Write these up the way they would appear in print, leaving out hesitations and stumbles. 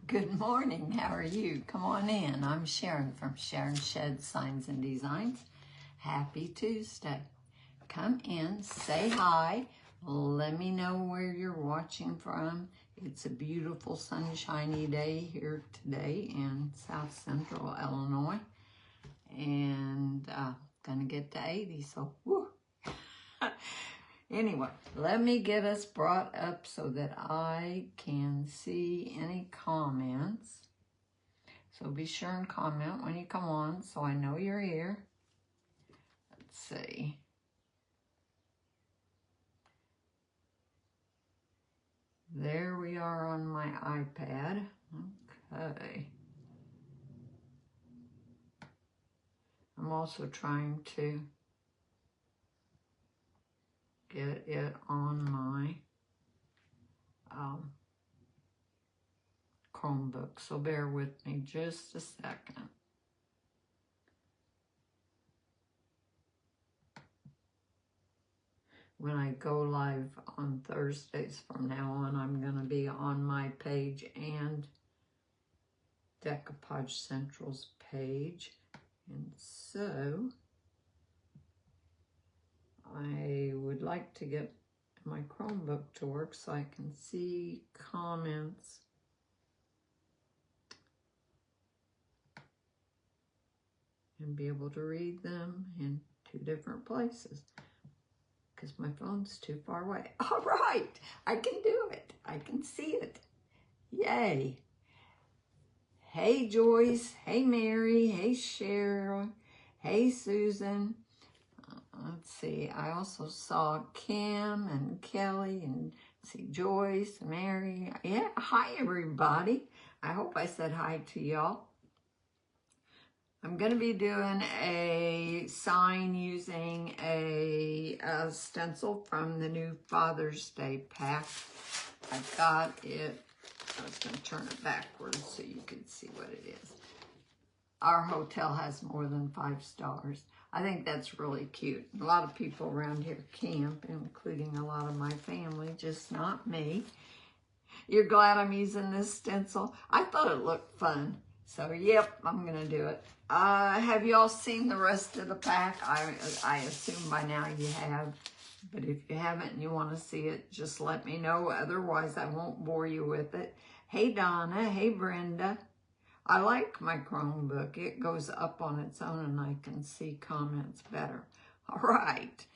Good morning. How are you? Come on in. I'm Sharon from Sharon Shed Signs and Designs. Happy Tuesday. Come in, say hi. Let me know where you're watching from. It's a beautiful sunshiny day here today in South Central Illinois. And gonna get to 80, so woo. Anyway, let me get us brought up so that I can see any comments. So be sure and comment when you come on so I know you're here. Let's see. There we are on my iPad. Okay. I'm also trying to get it on my Chromebook, so bear with me just a second. When I go live on Thursdays from now on, I'm going to be on my page and Decoupage Central's page. And so I would like to get my Chromebook to work so I can see comments. And be able to read them in two different places because my phone's too far away. All right, I can do it. I can see it. Yay. Hey, Joyce. Hey, Mary. Hey, Cheryl. Hey, Susan. Let's see. I also saw Kim and Kelly and see Joyce, Mary. Yeah, hi, everybody. I hope I said hi to y'all. I'm going to be doing a sign using a stencil from the new Father's Day pack. I got it. I was going to turn it backwards so you could see what it is. Our hotel has more than 5 stars. I think that's really cute. A lot of people around here camp, including a lot of my family, just not me. You're glad I'm using this stencil? I thought it looked fun. So, yep, I'm going to do it. Have you all seen the rest of the pack? I assume by now you have. But if you haven't and you want to see it, just let me know. Otherwise, I won't bore you with it. Hey, Donna. Hey, Brenda. I like my Chromebook. It goes up on its own and I can see comments better. All right.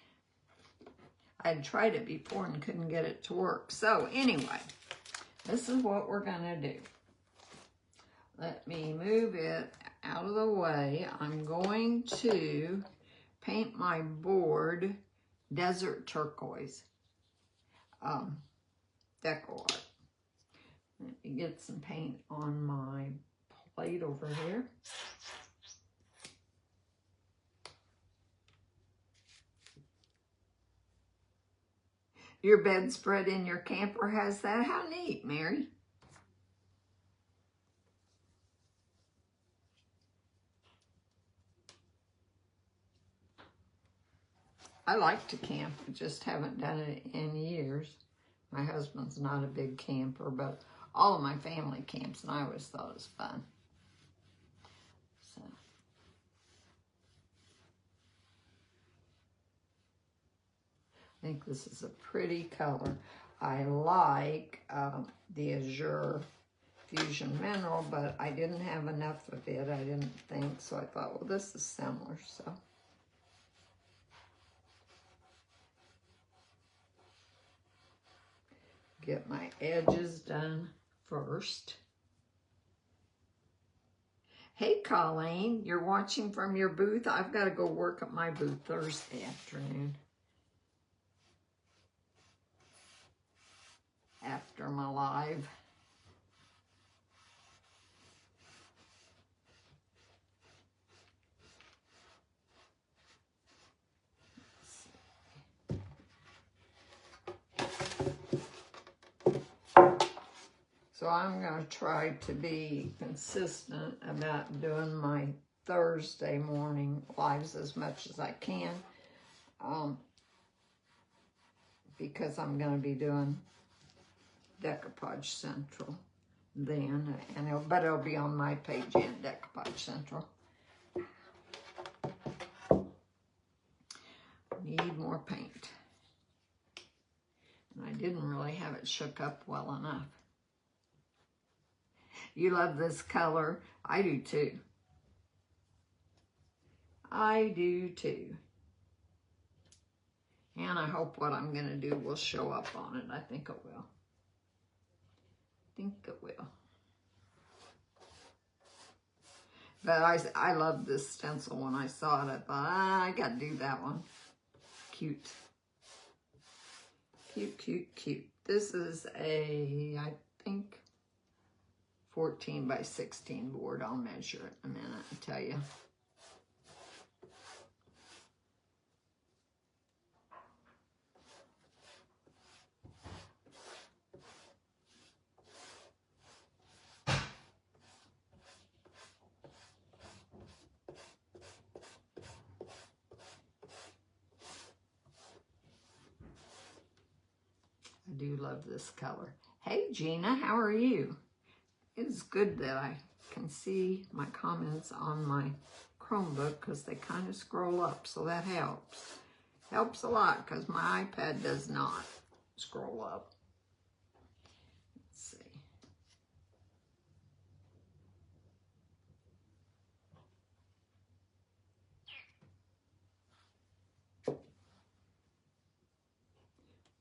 I had tried it before and couldn't get it to work. So, anyway, this is what we're going to do. Let me move it out of the way. I'm going to paint my board desert turquoise deco art. Let me get some paint on my plate over here. Your bedspread in your camper has that? How neat, Mary. I like to camp, I just haven't done it in years. My husband's not a big camper, but all of my family camps, and I always thought it was fun. So, I think this is a pretty color. I like the Azure Fusion Mineral, but I didn't have enough of it, I didn't think, so I thought, well, this is similar, so. Get my edges done first. Hey, Colleen, you're watching from your booth? I've got to go work at my booth Thursday afternoon. After my live. So I'm going to try to be consistent about doing my Thursday morning lives as much as I can. Because I'm going to be doing Decoupage Central then, and but it'll be on my page and Decoupage Central. Need more paint. And I didn't really have it shook up well enough. You love this color? I do too. I do too. And I hope what I'm going to do will show up on it. I think it will. I think it will. But I love this stencil. When I saw it, I thought, I got to do that one. Cute. Cute, cute, cute. This is a, I think, 14 by 16 board. I'll measure it in a minute and tell you. I do love this color. Hey Gina, how are you? It's good that I can see my comments on my Chromebook because they kind of scroll up, so that helps. Helps a lot because my iPad does not scroll up. Let's see.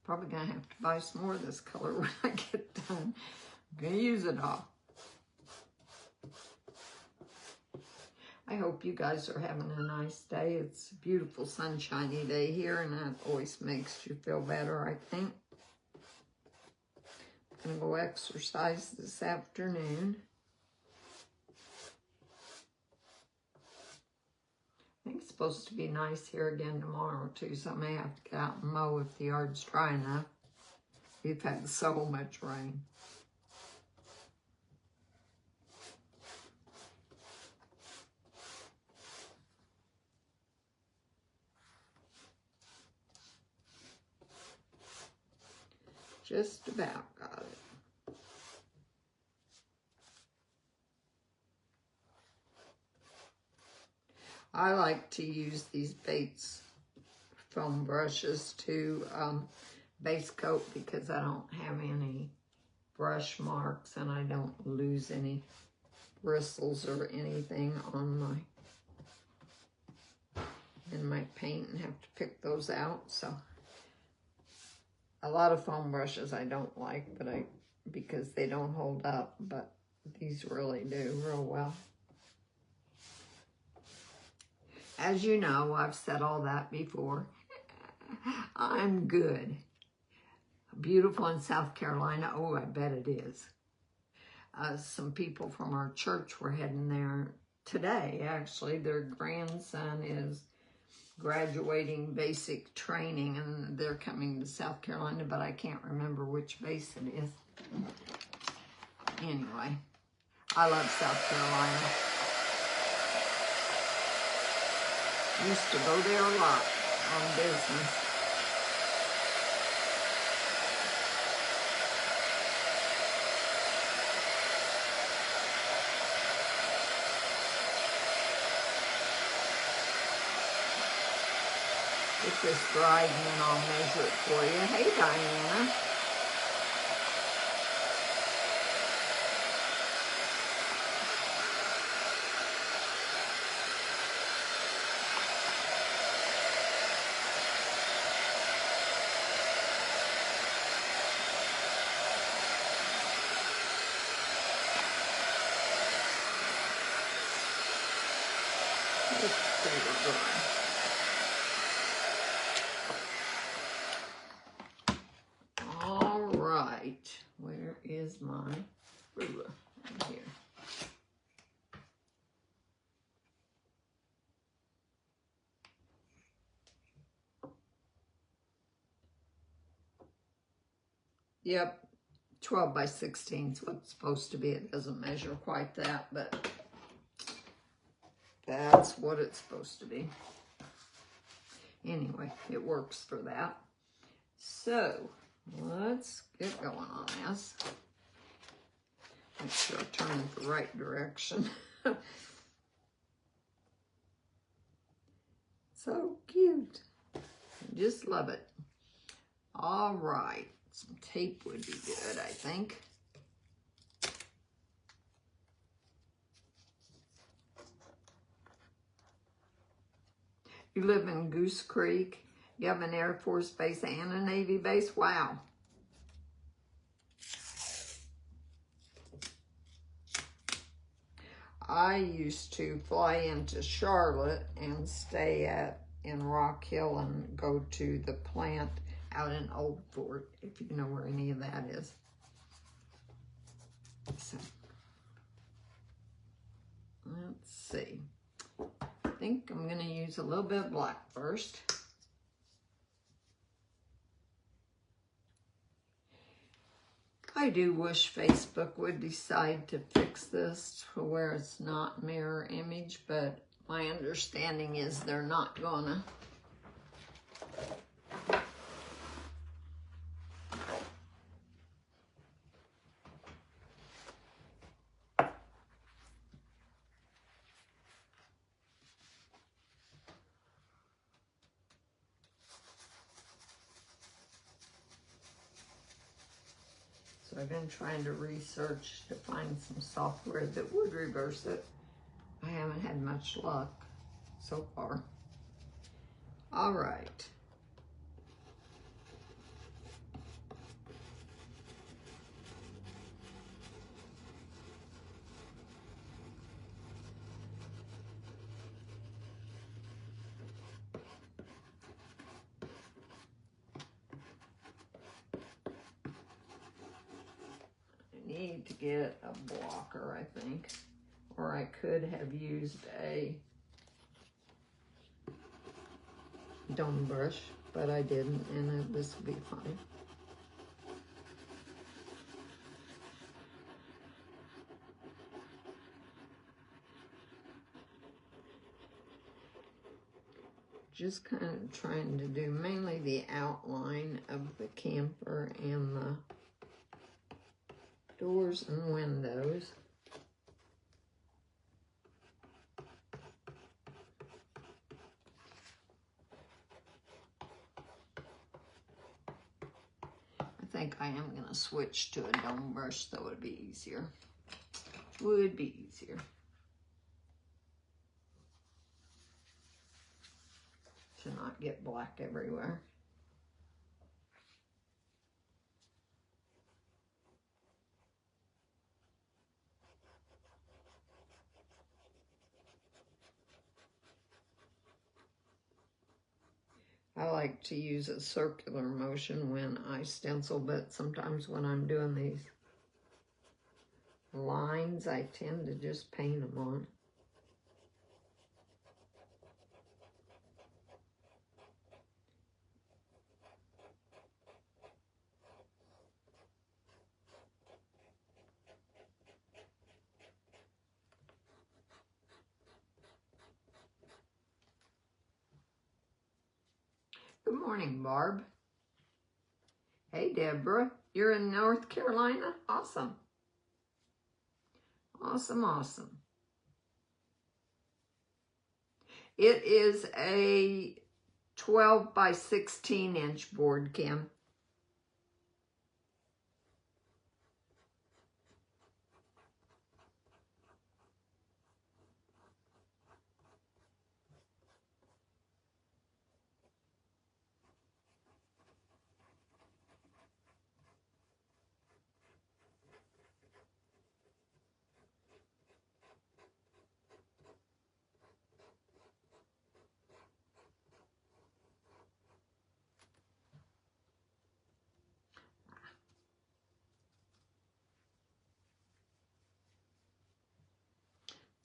Probably gonna have to buy some more of this color when I get done. I'm gonna use it all. I hope you guys are having a nice day. It's a beautiful sunshiny day here, and that always makes you feel better, I think. I'm gonna go exercise this afternoon. I think it's supposed to be nice here again tomorrow too, so I may have to get out and mow if the yard's dry enough. We've had so much rain. Just about got it. I like to use these Bates foam brushes to base coat because I don't have any brush marks and I don't lose any bristles or anything on my paint and have to pick those out. So a lot of foam brushes I don't like, but because they don't hold up, but these really do real well. As you know, I've said all that before. I'm good. Beautiful in South Carolina. Oh, I bet it is. Some people from our church were heading there today, actually. Their grandson is graduating basic training, and they're coming to South Carolina, but I can't remember which base it is. Anyway, I love South Carolina. Used to go there a lot on business. Get this dried and then I'll measure it for you. Hey, Diana. All right, where is my ruler? Right here. Yep, 12 by 16 is what it's supposed to be. It doesn't measure quite that, but that's what it's supposed to be. Anyway, it works for that. So, let's get going on this. I Make sure I turn it the right direction. So cute. I just love it. All right. Some tape would be good, I think. You live in Goose Creek. You have an Air Force base and a Navy base. Wow. I used to fly into Charlotte and stay in Rock Hill and go to the plant out in Old Fort, if you know where any of that is. So, let's see. I think I'm going to use a little bit of black first. I do wish Facebook would decide to fix this to where it's not mirror image, but my understanding is they're not gonna. So I've been trying to research to find some software that would reverse it. I haven't had much luck so far. All right. Need to get a blocker, I think, or I could have used a dome brush, but I didn't, and this will be fine. Just kind of trying to do mainly the outline of the camper and the doors and windows. I think I am going to switch to a dome brush, so it would be easier. Would be easier. To not get black everywhere. I like to use a circular motion when I stencil, but sometimes when I'm doing these lines, I tend to just paint them on. Good morning, Barb. Hey, Deborah. You're in North Carolina? Awesome. Awesome, awesome. It is a 12 by 16 inch board, Kim.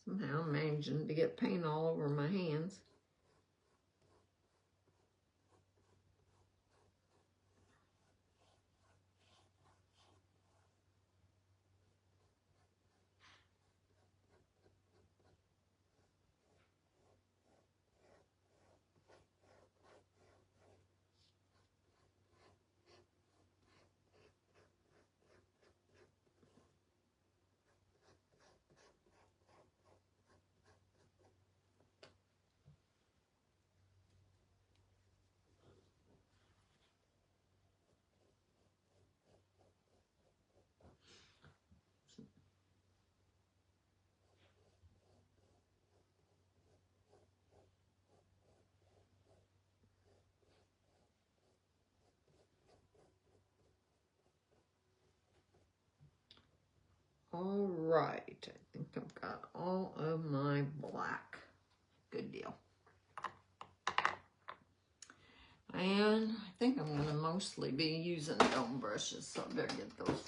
Somehow I'm managing to get paint all over my hands. All right, I think I've got all of my black. Good deal. And I think I'm going to mostly be using dome brushes, so I better get those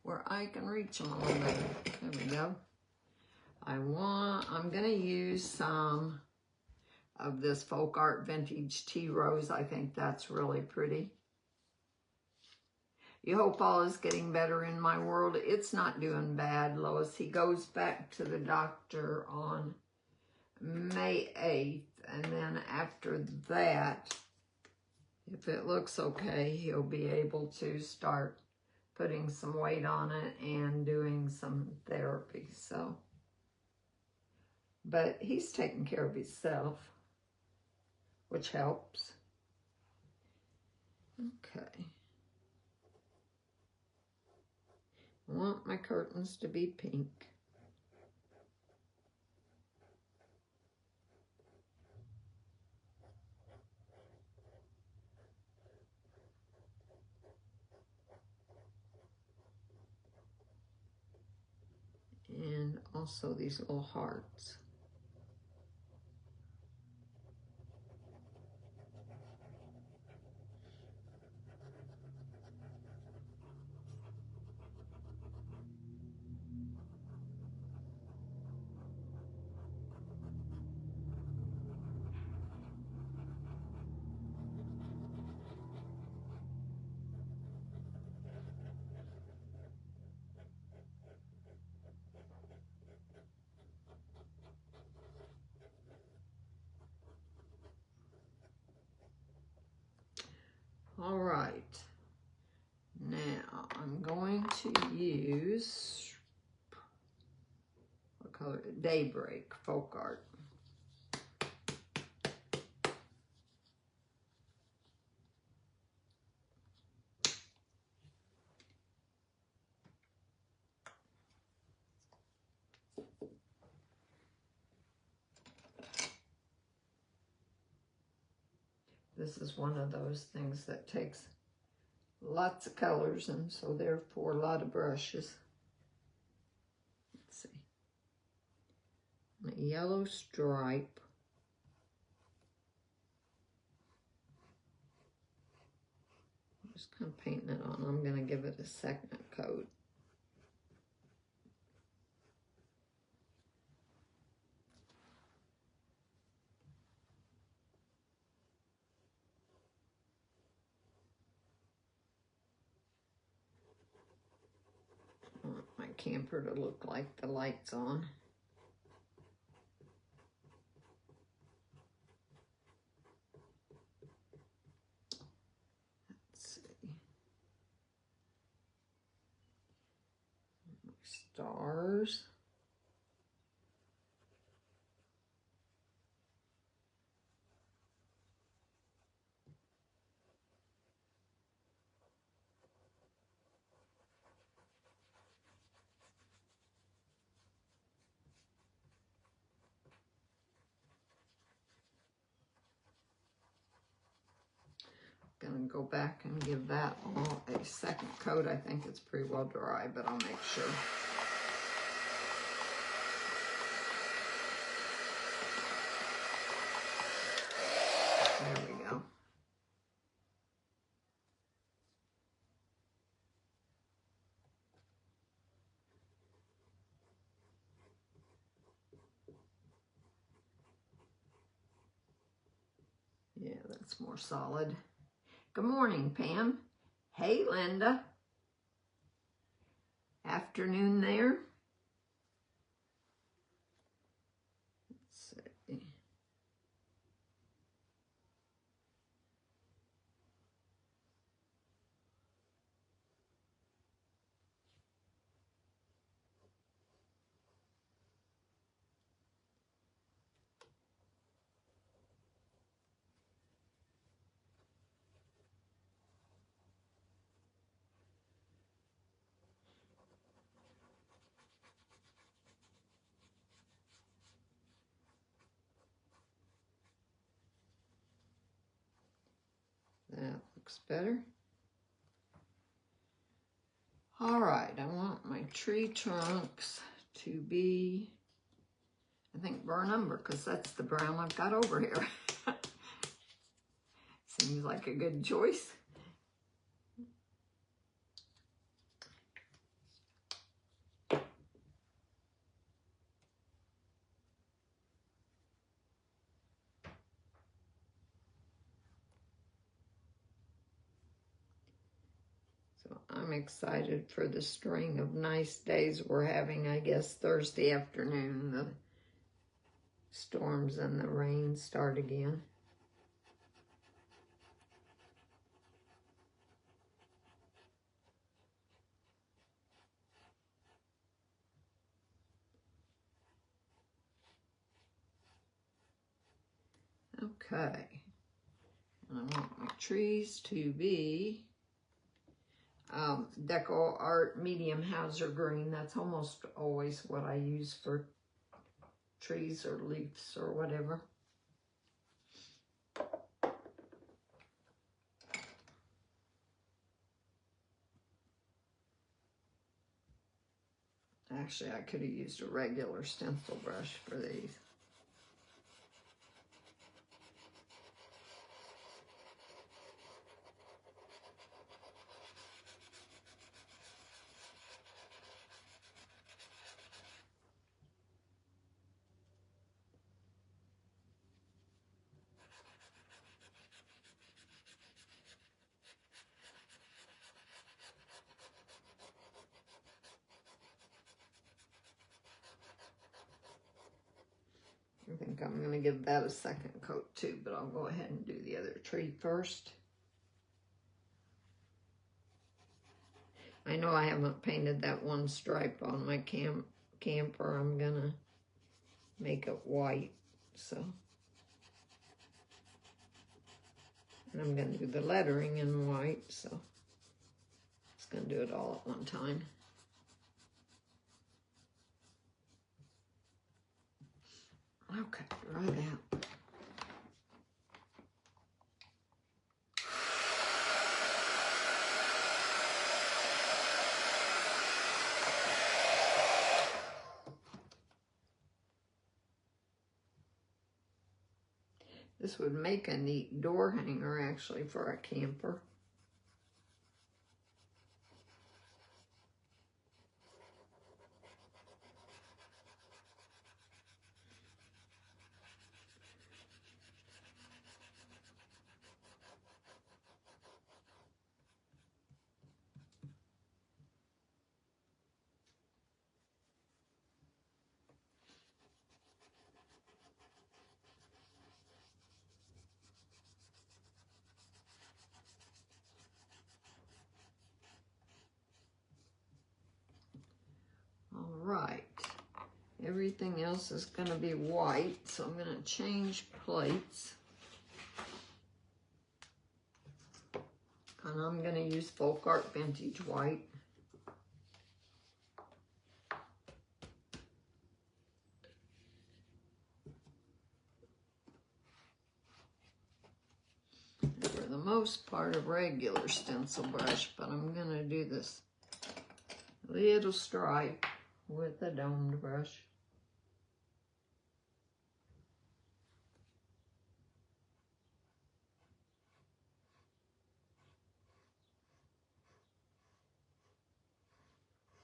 where I can reach them a little bit. There we go. I'm going to use some of this Folk Art Vintage Tea Rose. I think that's really pretty. You hope all is getting better in my world. It's not doing bad, Lois. He goes back to the doctor on May 8th, and then after that, if it looks okay, he'll be able to start putting some weight on it and doing some therapy. So, but he's taking care of himself, which helps. Okay. I want my curtains to be pink. And also these little hearts. All right, now I'm going to use, what color? Daybreak Folk Art. This is one of those things that takes lots of colors, and so therefore a lot of brushes. Let's see. A yellow stripe. I'm just kind of painting it on. I'm going to give it a second coat. I want my camper to look like the light's on. Let's see. Stars. Gonna go back and give that all a second coat. I think it's pretty well dry, but I'll make sure. There we go. Yeah, that's more solid. Good morning, Pam. Hey, Linda. Afternoon there. Let's see. That looks better. All right, I want my tree trunks to be, I think, burnt umber, because that's the brown I've got over here. Seems like a good choice. So I'm excited for the string of nice days we're having. I guess Thursday afternoon, the storms and the rain start again. Okay, and I want my trees to be Deco Art Medium Hauser Green. That's almost always what I use for trees or leaves or whatever. Actually, I could have used a regular stencil brush for these. I think I'm going to give that a second coat too, but I'll go ahead and do the other tree first. I know I haven't painted that one stripe on my camper. I'm going to make it white, so. And I'm going to do the lettering in white, so. Just going to do it all at one time. Okay, dry that. This would make a neat door hanger, actually, for a camper. All right, everything else is going to be white, so I'm going to change plates. And I'm going to use Folk Art Vintage White. And for the most part, a regular stencil brush, but I'm going to do this little stripe with a domed brush.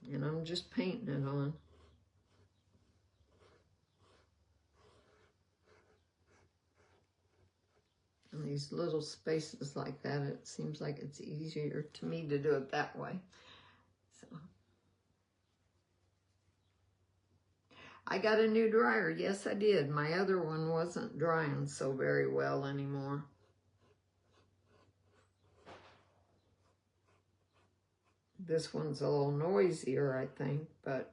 And I'm just painting it on. And these little spaces like that, it seems like it's easier to me to do it that way. So I got a new dryer. Yes, I did. My other one wasn't drying so very well anymore. This one's a little noisier, I think, but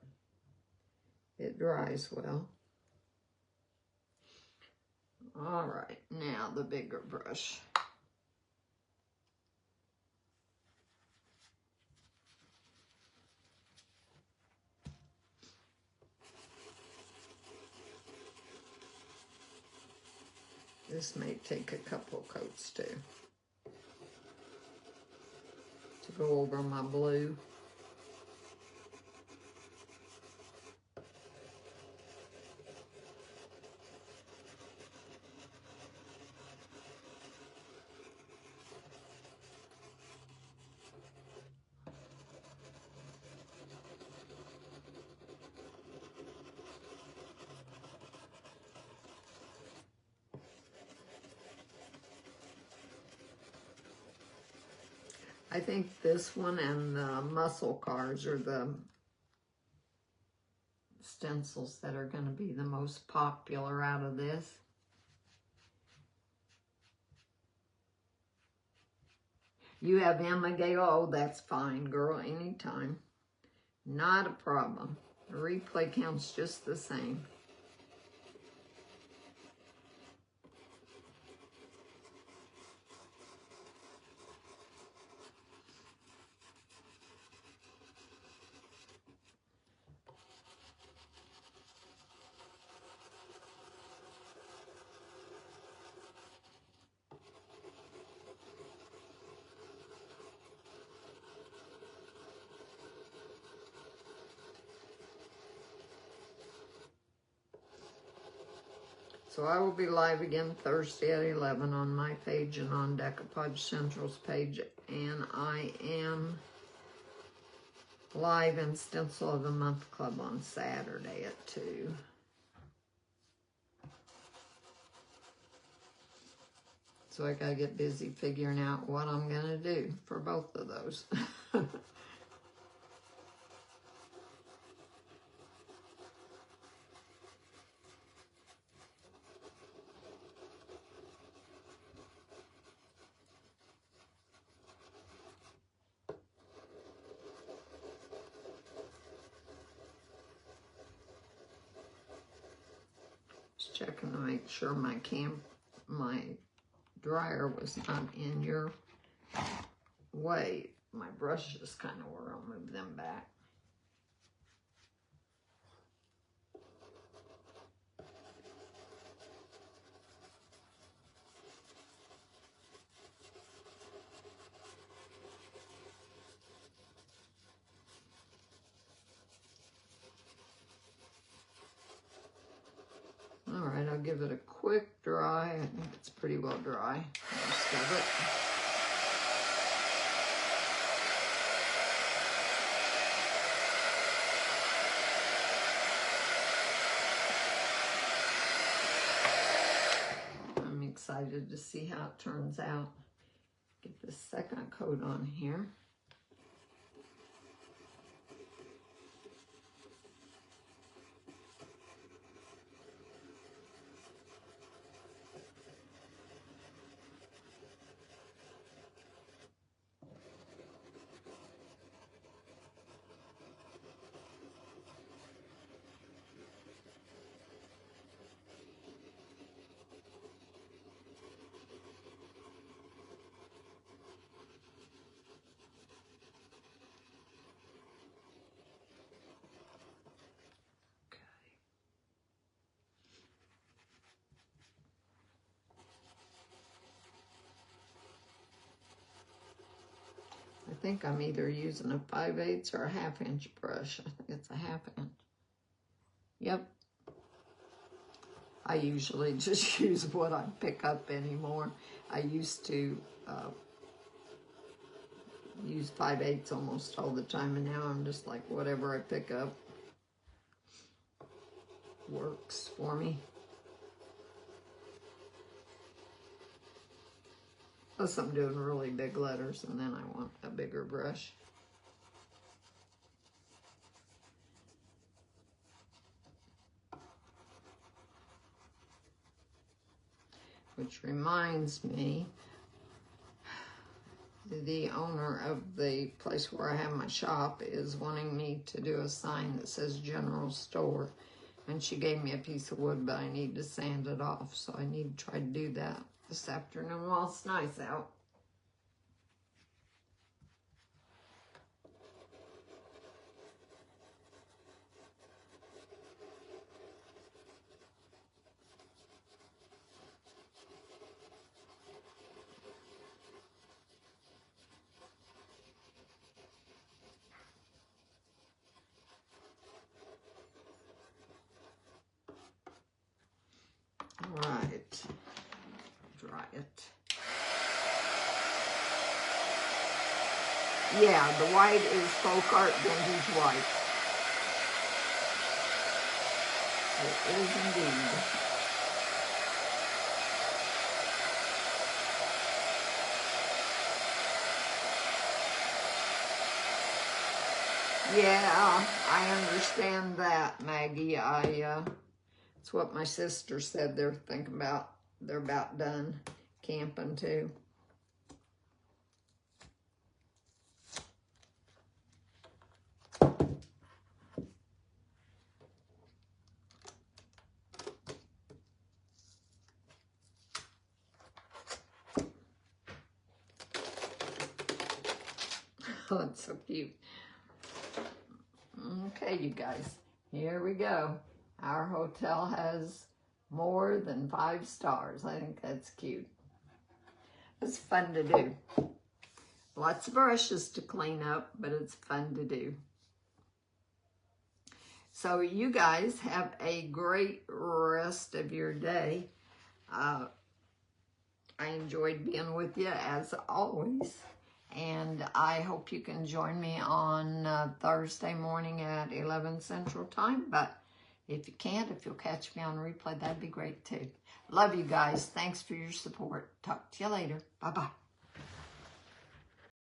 it dries well. All right, now the bigger brush. This may take a couple coats too, to go over my blue. I think this one and the muscle cars are the stencils that are going to be the most popular out of this. You have Emma Gale. Oh, that's fine, girl, anytime. Not a problem. The replay counts just the same. So I will be live again Thursday at 11 on my page and on Decoupage Central's page. And I am live in Stencil of the Month Club on Saturday at 2. So I gotta get busy figuring out what I'm gonna do for both of those. Just checking to make sure my dryer was not in your way. My brushes kind of were. I'll move them back. All right, I'll give it a quick dry. I think it's pretty well dry, most of it. I'm excited to see how it turns out. Get the second coat on here. I think I'm either using a 5/8 or a 1/2 inch brush. I think it's a 1/2 inch. Yep. I usually just use what I pick up anymore. I used to use 5/8 almost all the time, and now I'm just like whatever I pick up works for me. Unless I'm doing really big letters, and then I want a bigger brush. Which reminds me, the owner of the place where I have my shop is wanting me to do a sign that says General Store. And she gave me a piece of wood, but I need to sand it off. So I need to try to do that this afternoon while it's nice out. All right, dry it. Yeah, the white is Folk Art Vintage White. It is indeed. Yeah, I understand that, Maggie. It's what my sister said they're thinking about. They're about done camping too. Oh, it's so cute. Okay, you guys, here we go. Our hotel has more than 5 stars. I think that's cute. It's fun to do. Lots of brushes to clean up, but it's fun to do. So you guys have a great rest of your day. I enjoyed being with you as always. And I hope you can join me on Thursday morning at 11 Central Time. But if you can't, if you'll catch me on replay, that'd be great too. Love you guys. Thanks for your support. Talk to you later. Bye-bye.